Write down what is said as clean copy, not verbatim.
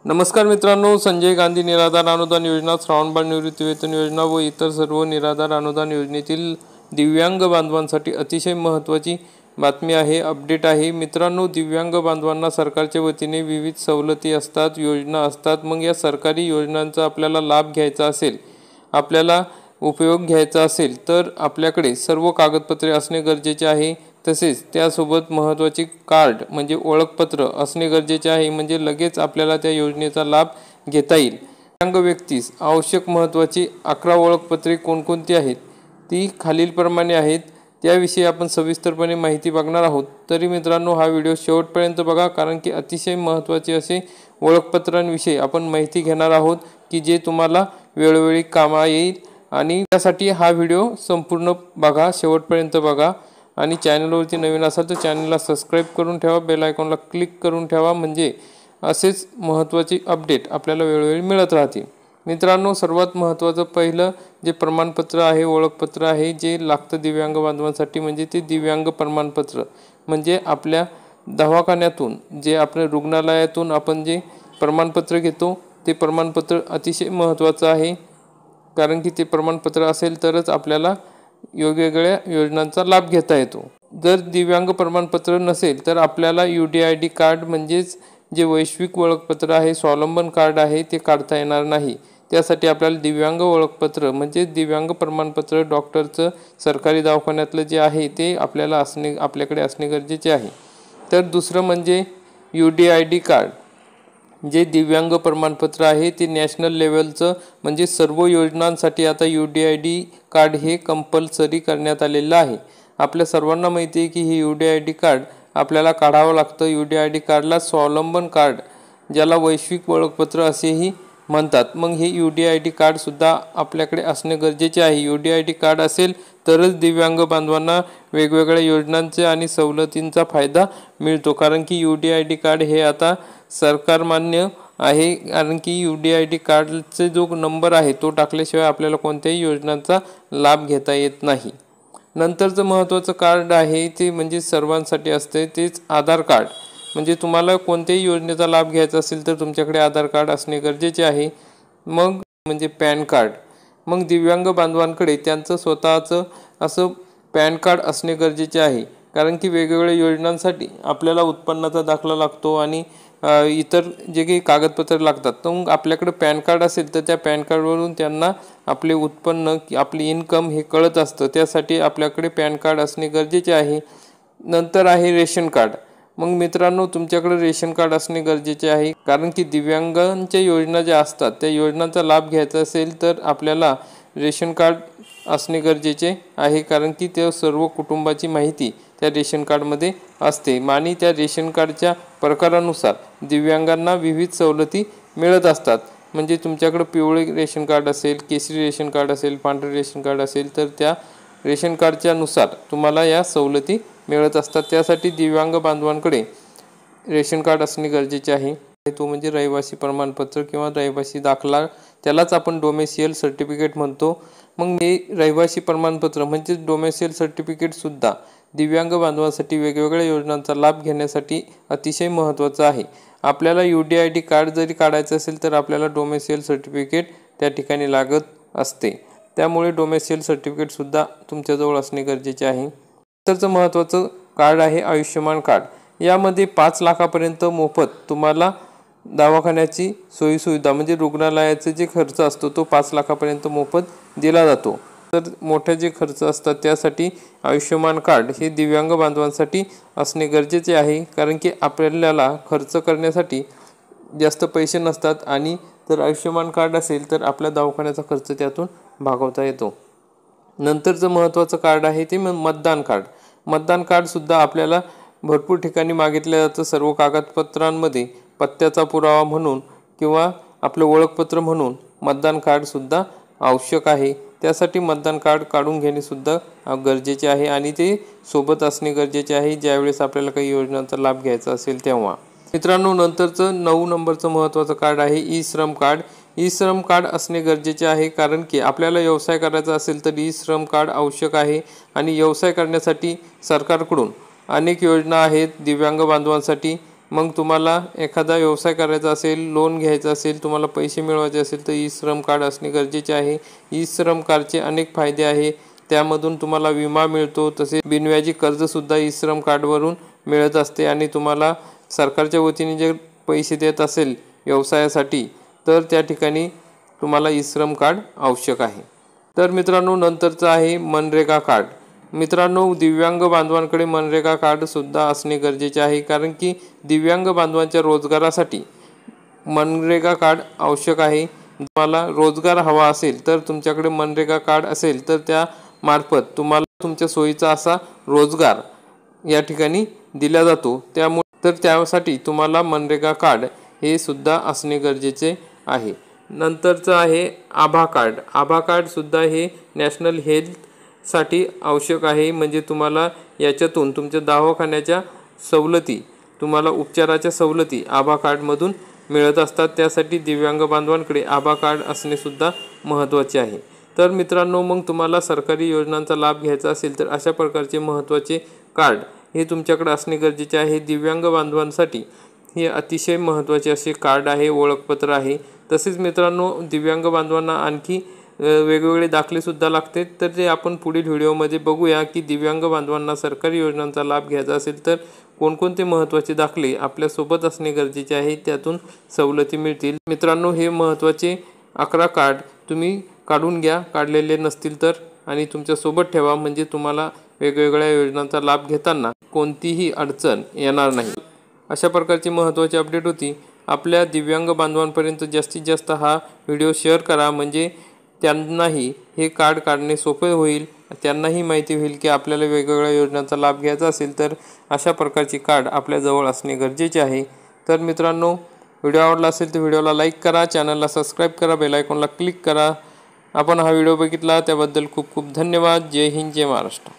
नमस्कार मित्रांनो, संजय गांधी निराधार अनुदान योजना, श्रावणबाळ निवृत्तीवेतन योजना व इतर सर्व निराधार अनुदान योजनेतील दिव्यांग बांधवांसाठी अतिशय महत्त्वाची बातमी आहे, अपडेट आहे. मित्रांनो, दिव्यांग बांधवांना सरकारच्या वतीने विविध सवलती असतात, योजना असतात. मग या सरकारी योजनांचा आपल्याला लाभ घ्यायचा असेल, आपल्याला उपयोग घ्यायचा असेल तर आपल्याकडे सर्व कागदपत्रे असणे गरजेचे आहे. तसेच त्यासोबत महत्त्वाचे कार्ड म्हणजे ओळखपत्र असणे गरजेचे आहे, म्हणजे लगेच आपल्याला त्या योजनेचा लाभ घेता येईल. दिव्यांग व्यक्तीस आवश्यक महत्त्वाची 11 ओळखपत्रे कोणकोणती आहेत ती खालीलप्रमाणे आहेत. त्याविषयी आपण सविस्तरपणे माहिती बघणार आहोत. तरी मित्रांनो, हा व्हिडिओ शेवटपर्यंत बघा, कारण की अतिशय महत्त्वाचे असे ओळखपत्रांविषयी आपण माहिती घेणार आहोत की जे तुम्हाला वेळोवेळी कामा येईल. आणि त्यासाठी हा व्हिडिओ संपूर्ण बघा, शेवटपर्यंत बघा. आणि चॅनलवरती नवीन असाल तर चॅनलला सबस्क्राईब करून ठेवा, बेल आयकॉनला क्लिक करून ठेवा, म्हणजे असेच महत्त्वाचे अपडेट आपल्याला वेळोवेळी मिळत राहतील. मित्रांनो, सर्वात महत्त्वाचं पहिलं जे प्रमाणपत्र आहे, ओळखपत्र आहे, जे लागतं दिव्यांग बांधवांसाठी, म्हणजे ते दिव्यांग प्रमाणपत्र. म्हणजे आपल्या दवाखान्यातून, जे आपल्या रुग्णालयातून आपण जे प्रमाणपत्र घेतो ते प्रमाणपत्र अतिशय महत्त्वाचं आहे, कारण की ते प्रमाणपत्र असेल तरच आपल्याला वेगवेगळ्या योजनांचा लाभ घेता येतो. जर दिव्यांग प्रमाणपत्र नसेल तर आपल्याला UDID कार्ड म्हणजेच जे वैश्विक ओळखपत्र आहे, स्वावलंबन कार्ड आहे, ते काढता येणार नाही. त्यासाठी आपल्याला दिव्यांग ओळखपत्र म्हणजे दिव्यांग प्रमाणपत्र डॉक्टरचं सरकारी दवाखान्यातलं जे आहे ते आपल्याकडे असणे गरजेचे आहे. तर दुसरं म्हणजे UDID कार्ड, जे दिव्यांग प्रमाणपत्र आहे ते नॅशनल लेवलचं, म्हणजे सर्व योजनांसाठी आता UDID कार्ड हे कंपल्सरी करण्यात आलेलं आहे. आपल्या सर्वांना माहिती आहे की हे UDID कार्ड आपल्याला काढावं लागतं. UDID कार्डला स्वावलंबन कार्ड, ज्याला वैश्विक ओळखपत्र असेही म्हणतात. मग हे UDID कार्डसुद्धा आपल्याकडे असणे गरजेचे आहे. UDID कार्ड असेल तरच दिव्यांग बांधवांना वेगवेगळ्या योजनांचे आणि सवलतींचा फायदा मिळतो, कारण की UDID कार्ड हे आता सरकार मान्य आहे. कारण की UDID कार्डचे जो नंबर आहे तो टाकल्याशिवाय आपल्याला कोणत्याही योजनांचा लाभ घेता येत नाही. नंतरचं महत्त्वाचं कार्ड आहे ते म्हणजे सर्वांसाठी असते, तेच आधार कार्ड. म्हणजे तुम्हाला कोणत्याही योजनेचा लाभ घ्यायचा असेल तर तुमच्याकडे आधार कार्ड असणे गरजेचे आहे. मग म्हणजे पॅन कार्ड. मग दिव्यांग बांधवांकडे त्यांचं स्वतःचं असं पॅन कार्ड असणे गरजेचे आहे, कारण की वेगवेगळ्या योजनांसाठी आपल्याला उत्पन्नाचा दाखला लागतो आणि इतर जे काही कागदपत्र लागतात. तर मग आपल्याकडे पॅन कार्ड असेल तर त्या पॅन कार्डवरून त्यांना आपले उत्पन्न, आपले इन्कम हे कळत असतं. त्यासाठी आपल्याकडे पॅन कार्ड असणे गरजेचे आहे. नंतर आहे रेशन कार्ड. मग मित्रांनो, तुमच्याकडे रेशन कार्ड असणे गरजेचे आहे, कारण की दिव्यांगांच्या योजना ज्या असतात त्या योजनांचा लाभ घ्यायचा असेल तर आपल्याला रेशन कार्ड असणे गरजेचे आहे, कारण की त्या सर्व कुटुंबाची माहिती त्या रेशन कार्डमध्ये असते. आणि त्या रेशन कार्डच्या प्रकारानुसार दिव्यांगांना विविध सवलती मिळत असतात. म्हणजे तुमच्याकडे पिवळे रेशन कार्ड असेल, केशरी रेशन कार्ड असेल, पांढरे रेशन कार्ड असेल तर त्या रेशन कार्डच्या नुसार तुम्हाला या सवलती मिळत असतात. त्यासाठी दिव्यांग बांधवांकडे रेशन कार्ड असणे गरजेचे आहे. तो म्हणजे रहिवासी प्रमाणपत्र किंवा रहिवासी दाखला, त्यालाच आपण डोमेसियल सर्टिफिकेट म्हणतो. मग हे रहिवासी प्रमाणपत्र म्हणजे डोमेसियल सर्टिफिकेटसुद्धा दिव्यांग बांधवांसाठी वेगवेगळ्या योजनांचा लाभ घेण्यासाठी अतिशय महत्त्वाचं आहे. आपल्याला UDID कार्ड जरी काढायचं असेल तर आपल्याला डोमेसियल सर्टिफिकेट त्या ठिकाणी लागत असते. त्यामुळे डोमेसियल सर्टिफिकेटसुद्धा तुमच्याजवळ असणे गरजेचे आहे. नंतरचं महत्त्वाचं कार्ड आहे आयुष्यमान कार्ड. यामध्ये 5 लाखापर्यंत मोफत तुम्हाला दवाखान्याची सोयीसुविधा म्हणजे रुग्णालयाचा जे खर्च असतो तो 5 लाखापर्यंत मोफत दिला जातो. तर मोठे जे खर्च असतात त्यासाठी आयुष्यमान कार्ड हे दिव्यांग बांधवांसाठी असणे गरजेचे आहे, कारण की आपल्याला खर्च करण्यासाठी जास्त पैसे नसतात. आणि जर आयुष्यमान कार्ड असेल तर आपल्या दवाखान्याचा खर्च त्यातून भागवता येतो. नंतरचं महत्त्वाचं कार्ड आहे ते मतदान कार्ड. मतदान कार्डसुद्धा आपल्याला भरपूर ठिकाणी मागितलं जातं. सर्व कागदपत्रांमध्ये पत्त्याचा पुरावा म्हणून किंवा आपलं ओळखपत्र म्हणून मतदान कार्डसुद्धा आवश्यक आहे. त्यासाठी मतदान कार्ड काढून घेणेसुद्धा गरजेचे आहे आणि ते सोबत असणे गरजेचे आहे ज्यावेळेस आपल्याला काही योजनांचा लाभ घ्यायचा असेल तेव्हा. मित्रांनो, नंतरचं 9 नंबरचं महत्त्वाचं कार्ड आहे ई-श्रम कार्ड. ई-श्रम कार्ड असणे गरजेचे आहे, कारण की आपल्याला व्यवसाय करायचा असेल तर ई-श्रम कार्ड आवश्यक आहे. आणि व्यवसाय करण्यासाठी सरकारकडून अनेक योजना आहेत दिव्यांग बांधवांसाठी. मग तुम्हाला एखादा व्यवसाय करायचा असेल, लोन घ्यायचं असेल, तुम्हाला पैसे मिळवायचे असेल तर ई श्रम कार्ड असणे गरजेचे आहे। ई श्रम कार्डचे अनेक फायदे आहे, त्यामधून तुम्हाला विमा मिळतो, तसेच बिनव्याजी कर्जसुद्धा ई श्रम कार्डवरून मिळत असते। आणि तुम्हाला सरकारच्या वतीने जे पैसे देत असेल व्यवसायासाठी तर त्या ठिकाणी तुम्हाला ई श्रम कार्ड आवश्यक आहे। तर मित्रांनो, नंतरचं आहे मनरेगा कार्ड। मित्रांनो, दिव्यांग बांधवांकडे मनरेगा कार्डसुद्धा असणे गरजेचे आहे, कारण की दिव्यांग बांधवांच्या रोजगारासाठी मनरेगा कार्ड आवश्यक आहे। तुम्हाला रोजगार हवा असेल तर तुमच्याकडे मनरेगा कार्ड असेल तर त्या मार्फत तुम्हाला तुमच्या सोयीचा असा रोजगार या ठिकाणी दिला जातो। त्यासाठी तुम्हाला मनरेगा कार्ड हे सुद्धा असणे गरजेचे आहे। नंतरचं आहे आभा कार्ड। आभा कार्डसुद्धा हे नॅशनल हेल्थसाठी आवश्यक आहे, म्हणजे तुम्हाला याच्यातून तुमच्या दवाखान्याच्या सवलती, तुम्हाला उपचाराच्या सवलती आभा कार्डमधून मिळत असतात। त्यासाठी दिव्यांग बांधवांकडे आभा कार्ड असणे सुद्धा महत्त्वाचे आहे। तर मित्रांनो, मग तुम्हाला सरकारी योजनांचा लाभ घ्यायचा असेल तर अशा प्रकारचे महत्त्वाचे कार्ड हे तुमच्याकडे असणे गरजेचे आहे। दिव्यांग बांधवांसाठी हे अतिशय महत्त्वाचे असे कार्ड आहे, ओळखपत्र आहे। तसेच मित्रांनो, दिव्यांग बांधवांना आणखी वेगवेगळे दाखलेसुद्धा लागते, तर ते आपण पुढील व्हिडिओमध्ये बघूया की दिव्यांग बांधवांना सरकारी योजनांचा लाभ घ्यायचा असेल तर कोणकोणते महत्त्वाचे दाखले आपल्यासोबत असणे गरजेचे आहे, त्यातून सवलती मिळतील। मित्रांनो, हे महत्त्वाचे 11 कार्ड तुम्ही काढून घ्या, काढलेले नसतील तर, आणि तुमच्यासोबत ठेवा, म्हणजे तुम्हाला वेगवेगळ्या योजनांचा लाभ घेताना कोणतीही अडचण येणार नाही। अशा प्रकारची महत्त्वाची अपडेट होती। आपल्या दिव्यांग बांधवांपर्यंत जास्तीत जास्त हा व्हिडिओ शेअर करा, म्हणजे त्यांनाही हे कार्ड काढणे सोपे होईल, त्यांनाही माहिती होईल की आपल्याला वेगवेगळ्या योजनांचा लाभ घ्यायचा असेल तर अशा प्रकारची कार्ड आपल्याजवळ असणे गरजेचे आहे। तर मित्रांनो, व्हिडिओ आवडला असेल तर व्हिडिओला लाईक करा, चॅनलला सबस्क्राईब करा, बेल आयकॉनला क्लिक करा। आपण हा व्हिडिओ बघितला त्याबद्दल खूप खूप धन्यवाद। जय हिंद, जय महाराष्ट्र।